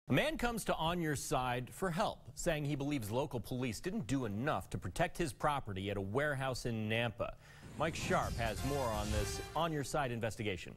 A man comes to On Your Side for help, saying he believes local police didn't do enough to protect his property at a warehouse in Nampa. Mike Sharp has more on this On Your Side investigation.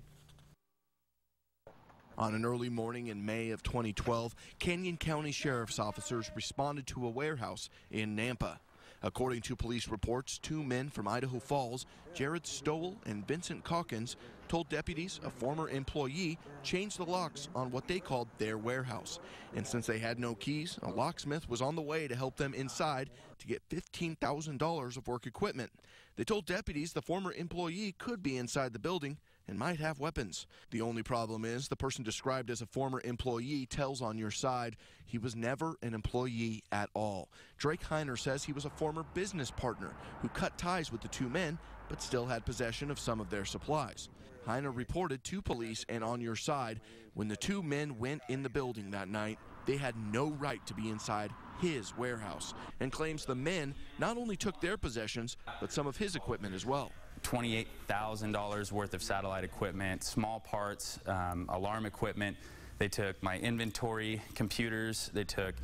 On an early morning in May of 2012, Canyon County Sheriff's officers responded to a warehouse in Nampa. According to police reports, two men from Idaho Falls, Jared Stowell and Vincent Calkins, told deputies a former employee changed the locks on what they called their warehouse. And since they had no keys, a locksmith was on the way to help them inside to get $15,000 of work equipment. They told deputies the former employee could be inside the building and might have weapons. The only problem is the person described as a former employee tells On Your Side he was never an employee at all. Drake Heiner says he was a former business partner who cut ties with the two men but still had possession of some of their supplies. Heiner reported to police and On Your Side when the two men went in the building that night, they had no right to be inside his warehouse, and claims the men not only took their possessions, but some of his equipment as well. $28,000 worth of satellite equipment, small parts, alarm equipment. They took my inventory, computers, they took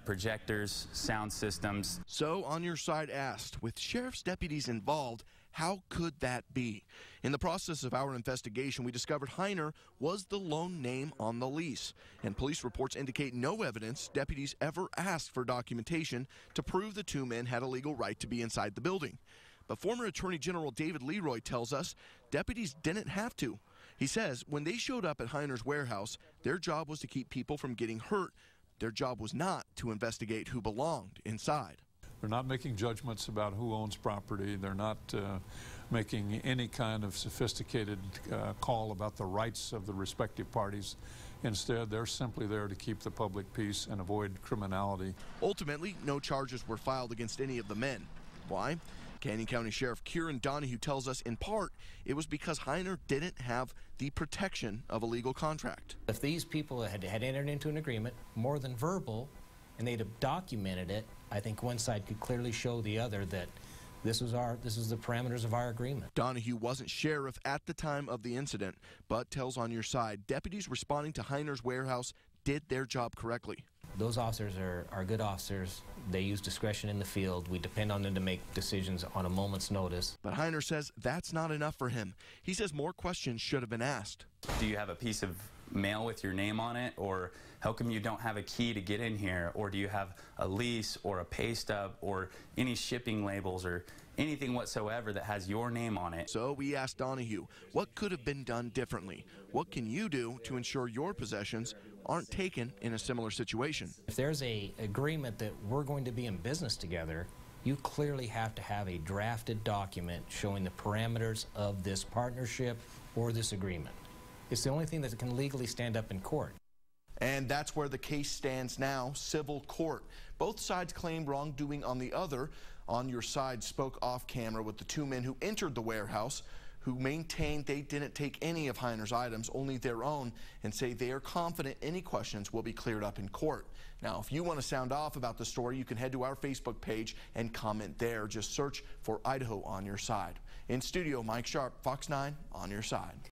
projectors, sound systems. So On Your Side asked, with sheriff's deputies involved, how could that be? In the process of our investigation, we discovered Heiner was the lone name on the lease, and police reports indicate no evidence deputies ever asked for documentation to prove the two men had a legal right to be inside the building. But former Attorney General David Leroy tells us deputies didn't have to. He says when they showed up at Heiner's warehouse, their job was to keep people from getting hurt. Their job was not to investigate who belonged inside. They're not making judgments about who owns property. They're not making any kind of sophisticated call about the rights of the respective parties. Instead, they're simply there to keep the public peace and avoid criminality. Ultimately, no charges were filed against any of the men. Why? Canyon County Sheriff Kieran Donahue tells us in part it was because Heiner didn't have the protection of a legal contract. If these people had entered into an agreement, more than verbal, and they'd have documented it, I think one side could clearly show the other that this is the parameters of our agreement. Donahue wasn't sheriff at the time of the incident, but tells On Your Side deputies responding to Heiner's warehouse did their job correctly. Those officers are good officers. They use discretion in the field. We depend on them to make decisions on a moment's notice. But Heiner says that's not enough for him. He says more questions should have been asked. Do you have a piece of mail with your name on it? Or how come you don't have a key to get in here? Or do you have a lease or a pay stub or any shipping labels or anything whatsoever that has your name on it? So we asked Donahue, what could have been done differently? What can you do to ensure your possessions aren't taken in a similar situation? If there's an agreement that we're going to be in business together, you clearly have to have a drafted document showing the parameters of this partnership or this agreement. It's the only thing that can legally stand up in court. And that's where the case stands now, civil court. Both sides claim wrongdoing on the other. On Your Side spoke off camera with the two men who entered the warehouse, who maintained they didn't take any of Heiner's items, only their own, and say they are confident any questions will be cleared up in court. Now, if you want to sound off about the story, you can head to our Facebook page and comment there. Just search for Idaho On Your Side. In studio, Mike Sharp, Fox 9 On Your Side.